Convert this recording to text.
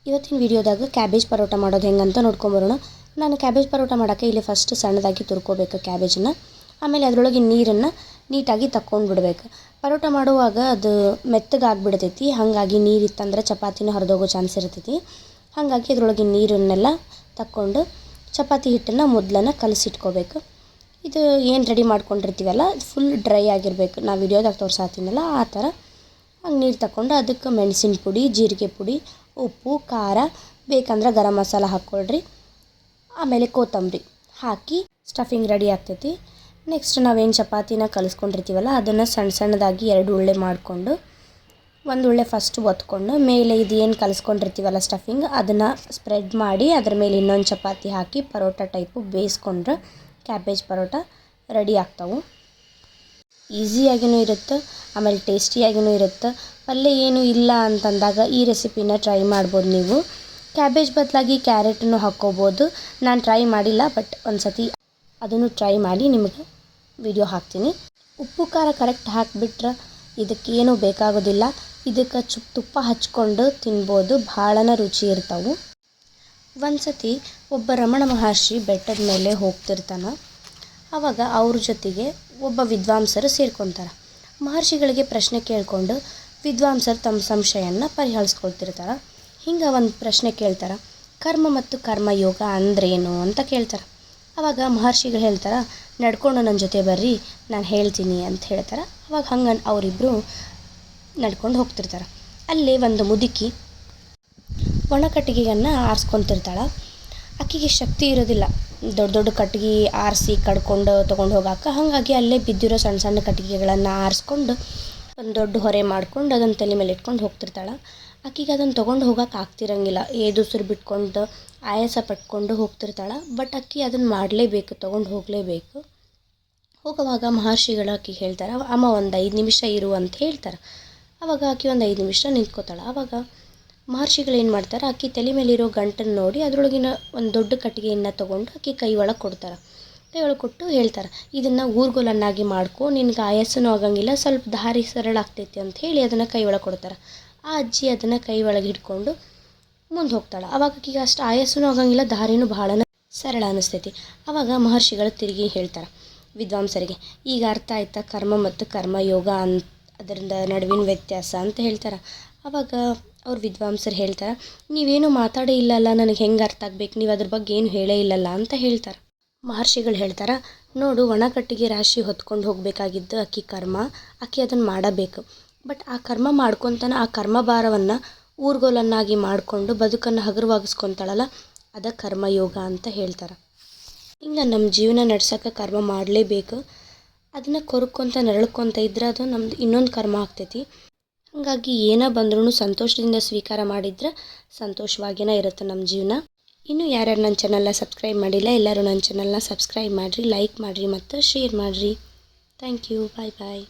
ಇವತ್ತಿನ ವಿಡಿಯೋದಾಗ ಕ್ಯಾಬೇಜ್ ಪರೋಟ ಮಾಡೋದು ಹೆಂಗಂತ ನೋಡ್ಕೊಂಬರೋಣ. ನಾನು ಕ್ಯಾಬೇಜ್ ಪರೋಟ ಮಾಡೋಕ್ಕೆ ಇಲ್ಲಿ ಫಸ್ಟ್ ಸಣ್ಣದಾಗಿ ತುರ್ಕೋಬೇಕು ಕ್ಯಾಬೇಜನ್ನ. ಆಮೇಲೆ ಅದರೊಳಗೆ ನೀರನ್ನು ನೀಟಾಗಿ ತಕ್ಕೊಂಡು ಬಿಡಬೇಕು. ಪರೋಟ ಮಾಡುವಾಗ ಅದು ಮೆತ್ತಗಾಗ್ಬಿಡ್ತೈತಿ, ಹಾಗಾಗಿ ನೀರಿತ್ತಂದ್ರೆ ಚಪಾತಿನೂ ಹರಿದೋಗೋ ಚಾನ್ಸ್ ಇರ್ತೈತಿ. ಹಾಗಾಗಿ ಅದರೊಳಗೆ ನೀರನ್ನೆಲ್ಲ ತಕ್ಕೊಂಡು ಚಪಾತಿ ಹಿಟ್ಟನ್ನು ಮೊದಲನ್ನು ಕಲಸಿಟ್ಕೋಬೇಕು. ಇದು ಏನು ರೆಡಿ ಮಾಡ್ಕೊಂಡಿರ್ತೀವಲ್ಲ ಫುಲ್ ಡ್ರೈ ಆಗಿರಬೇಕು. ನಾವು ವಿಡಿಯೋದಾಗ ತೋರಿಸಾತೀನಲ್ಲ ಆ ಥರ. ಹಂಗೆ ನೀರು ತಗೊಂಡು ಅದಕ್ಕೆ ಮೆಣಸಿನ ಪುಡಿ, ಜೀರಿಗೆ ಪುಡಿ, ಉಪ್ಪು, ಖಾರ, ಬೇಕಂದ್ರೆ ಗರಂ ಮಸಾಲ ಹಾಕ್ಕೊಳ್ರಿ. ಆಮೇಲೆ ಕೊತ್ತಂಬರಿ ಹಾಕಿ ಸ್ಟಫಿಂಗ್ ರೆಡಿ ಆಗ್ತೈತಿ. ನೆಕ್ಸ್ಟ್ ನಾವೇನು ಚಪಾತಿನ ಕಲಿಸ್ಕೊಂಡಿರ್ತೀವಲ್ಲ ಅದನ್ನು ಸಣ್ಣ ಸಣ್ಣದಾಗಿ 2 ಉಳ್ಳೆ ಮಾಡಿಕೊಂಡು, ಒಂದು ಉಳ್ಳೆ ಫಸ್ಟ್ ಒತ್ಕೊಂಡು ಮೇಲೆ ಇದು ಏನು ಕಲಿಸ್ಕೊಂಡಿರ್ತೀವಲ್ಲ ಸ್ಟಫಿಂಗ್ ಅದನ್ನು ಸ್ಪ್ರೆಡ್ ಮಾಡಿ ಅದ್ರ ಮೇಲೆ ಇನ್ನೊಂದು ಚಪಾತಿ ಹಾಕಿ ಪರೋಟ ಟೈಪು ಬೇಯಿಸ್ಕೊಂಡ್ರೆ ಕ್ಯಾಬೇಜ್ ಪರೋಟ ರೆಡಿ ಆಗ್ತಾವೆ. ಈಸಿಯಾಗಿಯೂ ಇರುತ್ತೆ, ಆಮೇಲೆ ಟೇಸ್ಟಿಯಾಗಿಯೂ ಇರುತ್ತೆ. ಪಲ್ಯ ಏನೂ ಇಲ್ಲ ಅಂತಂದಾಗ ಈ ರೆಸಿಪಿನ ಟ್ರೈ ಮಾಡ್ಬೋದು ನೀವು. ಕ್ಯಾಬೇಜ್ ಬದಲಾಗಿ ಕ್ಯಾರೆಟನ್ನು ಹಾಕ್ಕೋಬೋದು. ನಾನು ಟ್ರೈ ಮಾಡಿಲ್ಲ, ಬಟ್ ಒಂದು ಸತಿ ಅದನ್ನು ಟ್ರೈ ಮಾಡಿ ನಿಮಗೆ ವಿಡಿಯೋ ಹಾಕ್ತೀನಿ. ಉಪ್ಪು ಖಾರ ಕರೆಕ್ಟ್ ಹಾಕಿಬಿಟ್ರೆ ಇದಕ್ಕೇನೂ ಬೇಕಾಗೋದಿಲ್ಲ. ಇದಕ್ಕೆ ತುಪ್ಪ ಹಚ್ಕೊಂಡು ತಿನ್ಬೋದು, ಭಾಳನ ರುಚಿ ಇರ್ತಾವೆ. ಒಂದು ಸತಿ ಒಬ್ಬ ರಮಣ ಮಹರ್ಷಿ ಬೆಟ್ಟದ ಮೇಲೆ ಹೋಗ್ತಿರ್ತಾನೆ. ಆವಾಗ ಅವ್ರ ಜೊತೆಗೆ ಒಬ್ಬ ವಿದ್ವಾಂಸರು ಸೇರ್ಕೊತಾರೆ. ಮಹರ್ಷಿಗಳಿಗೆ ಪ್ರಶ್ನೆ ಕೇಳಿಕೊಂಡು ವಿದ್ವಾಂಸರು ತಮ್ಮ ಸಂಶಯನ ಪರಿಹರಿಸ್ಕೊಳ್ತಿರ್ತಾರೆ. ಹಿಂಗೆ ಒಂದು ಪ್ರಶ್ನೆ ಕೇಳ್ತಾರೆ, ಕರ್ಮ ಮತ್ತು ಕರ್ಮಯೋಗ ಅಂದ್ರೇನು ಅಂತ ಕೇಳ್ತಾರೆ. ಆವಾಗ ಮಹರ್ಷಿಗಳು ಹೇಳ್ತಾರೆ, ನಡ್ಕೊಂಡು ನನ್ನ ಜೊತೆ ಬರ್ರಿ ನಾನು ಹೇಳ್ತೀನಿ ಅಂತ ಹೇಳ್ತಾರೆ. ಆವಾಗ ಹಂಗೆ ಅವರಿಬ್ಬರು ನಡ್ಕೊಂಡು ಹೋಗ್ತಿರ್ತಾರೆ. ಅಲ್ಲೇ ಒಂದು ಮುದುಕಿ ಒಣ ಕಟ್ಟಿಗೆಯನ್ನು ಆರಿಸ್ಕೊತಿರ್ತಾಳೆ. ಆಕೆಗೆ ಶಕ್ತಿ ಇರೋದಿಲ್ಲ ದೊಡ್ಡ ದೊಡ್ಡ ಕಟ್ಟಿಗೆ ಆರಿಸಿ ಕಡ್ಕೊಂಡು ತೊಗೊಂಡು ಹೋಗೋಕೆ. ಹಾಗಾಗಿ ಅಲ್ಲೇ ಬಿದ್ದಿರೋ ಸಣ್ಣ ಸಣ್ಣ ಕಟ್ಟಿಗೆಗಳನ್ನು ಆರಿಸ್ಕೊಂಡು ಒಂದು ದೊಡ್ಡ ಹೊರೆ ಮಾಡ್ಕೊಂಡು ಅದನ್ನು ತಲೆ ಮೇಲೆ ಇಟ್ಕೊಂಡು ಹೋಗ್ತಿರ್ತಾಳೆ. ಆಕೆಗೆ ಅದನ್ನು ತೊಗೊಂಡು ಹೋಗೋಕೆ ಆಗ್ತಿರಂಗಿಲ್ಲ, ಏದುಸಿರು ಬಿಟ್ಕೊಂಡು ಆಯಾಸ ಪಟ್ಕೊಂಡು ಹೋಗ್ತಿರ್ತಾಳೆ. ಬಟ್ ಆಕೆ ಅದನ್ನು ಮಾಡಲೇಬೇಕು, ತೊಗೊಂಡು ಹೋಗಲೇಬೇಕು. ಹೋಗುವಾಗ ಮಹರ್ಷಿಗಳು ಆಕೆಗೆ ಹೇಳ್ತಾರೆ, ಅಮ್ಮ ಒಂದು 5 ನಿಮಿಷ ಇರು ಅಂತ ಹೇಳ್ತಾರೆ. ಆವಾಗ ಆಕೆ ಒಂದು 5 ನಿಮಿಷ ನಿಂತ್ಕೋತಾಳೆ. ಆವಾಗ ಮಹರ್ಷಿಗಳು ಏನು ಮಾಡ್ತಾರೆ, ಆಕೆ ತಲೆ ಮೇಲಿರೋ ಗಂಟನ್ನು ನೋಡಿ ಅದರೊಳಗಿನ ಒಂದು ದೊಡ್ಡ ಕಟ್ಟಿಗೆಯನ್ನು ತೊಗೊಂಡು ಆಕೆ ಕೈ ಒಳಗೆ ಕೊಡ್ತಾರೆ. ಕೈ ಒಳಗೆ ಕೊಟ್ಟು ಹೇಳ್ತಾರೆ, ಇದನ್ನು ಊರ್ಗೋಲನ್ನಾಗಿ ಮಾಡ್ಕೊ, ನಿನ್ಗೆ ಆಯಾಸನೂ ಆಗಂಗಿಲ್ಲ, ಸ್ವಲ್ಪ ದಾರಿ ಸರಳ ಆಗ್ತೈತಿ ಅಂತ ಹೇಳಿ ಅದನ್ನು ಕೈ ಒಳಗೆ ಕೊಡ್ತಾರೆ. ಆ ಅಜ್ಜಿ ಅದನ್ನು ಕೈ ಒಳಗೆ ಹಿಡ್ಕೊಂಡು ಮುಂದೆ ಹೋಗ್ತಾಳೆ. ಆವಾಗ ಆಕೆಗೆ ಅಷ್ಟು ಆಯಾಸನೂ ಆಗಂಗಿಲ್ಲ, ದಾರಿನೂ ಭಾಳನ ಸರಳ ಅನ್ನಿಸ್ತೈತಿ. ಆವಾಗ ಮಹರ್ಷಿಗಳು ತಿರುಗಿ ಹೇಳ್ತಾರೆ ವಿದ್ವಾಂಸರಿಗೆ, ಈಗ ಅರ್ಥ ಆಯ್ತಾ ಕರ್ಮ ಮತ್ತು ಕರ್ಮಯೋಗ ಅಂತ ಅದರಿಂದ ನಡುವಿನ ವ್ಯತ್ಯಾಸ ಅಂತ ಹೇಳ್ತಾರೆ. ಆವಾಗ ಅವ್ರ ವಿದ್ವಾಂಸರು ಹೇಳ್ತಾರೆ, ನೀವೇನು ಮಾತಾಡೇ ಇಲ್ಲಲ್ಲ, ನನಗೆ ಹೆಂಗೆ ಅರ್ಥ ಆಗ್ಬೇಕು, ನೀವು ಅದ್ರ ಬಗ್ಗೆ ಏನು ಹೇಳೇ ಇಲ್ಲಲ್ಲ ಅಂತ ಹೇಳ್ತಾರೆ. ಮಹರ್ಷಿಗಳು ಹೇಳ್ತಾರೆ, ನೋಡು ಒಣ ಕಟ್ಟಿಗೆ ರಾಶಿ ಹೊತ್ಕೊಂಡು ಹೋಗಬೇಕಾಗಿದ್ದು ಆಕೆ ಕರ್ಮ, ಆಕೆ ಅದನ್ನು ಮಾಡಬೇಕು. ಬಟ್ ಆ ಕರ್ಮ ಮಾಡ್ಕೊತಾನೆ ಆ ಕರ್ಮ ಭಾರವನ್ನು ಊರ್ಗೋಲನ್ನಾಗಿ ಮಾಡಿಕೊಂಡು ಬದುಕನ್ನು ಹಗುರವಾಗಿಸ್ಕೊತಾಳಲ್ಲ ಅದ ಕರ್ಮಯೋಗ ಅಂತ ಹೇಳ್ತಾರೆ. ಹಿಂಗೆ ನಮ್ಮ ಜೀವನ ನಡ್ಸೋಕೆ ಕರ್ಮ ಮಾಡಲೇಬೇಕು. ಅದನ್ನು ಕೊರ್ಕೊತ ನರಳ್ಕೊತ ಇದ್ರೆ ಅದು ನಮ್ಮದು ಇನ್ನೊಂದು ಕರ್ಮ ಆಗ್ತೈತಿ. ಹಾಗಾಗಿ ಏನೇ ಬಂದ್ರೂ ಸಂತೋಷದಿಂದ ಸ್ವೀಕಾರ ಮಾಡಿದ್ರೆ ಸಂತೋಷವಾಗಿಯೇ ಇರುತ್ತೆ ನಮ್ಮ ಜೀವನ. ಇನ್ನೂ ಯಾರ್ಯಾರು ನನ್ನ ಚಾನಲ್ನ ಸಬ್ಸ್ಕ್ರೈಬ್ ಮಾಡಿಲ್ಲ ಎಲ್ಲರೂ ನನ್ನ ಚಾನಲ್ನ ಸಬ್ಸ್ಕ್ರೈಬ್ ಮಾಡಿರಿ, ಲೈಕ್ ಮಾಡಿರಿ ಮತ್ತು ಶೇರ್ ಮಾಡಿರಿ. Thank you. Bye bye.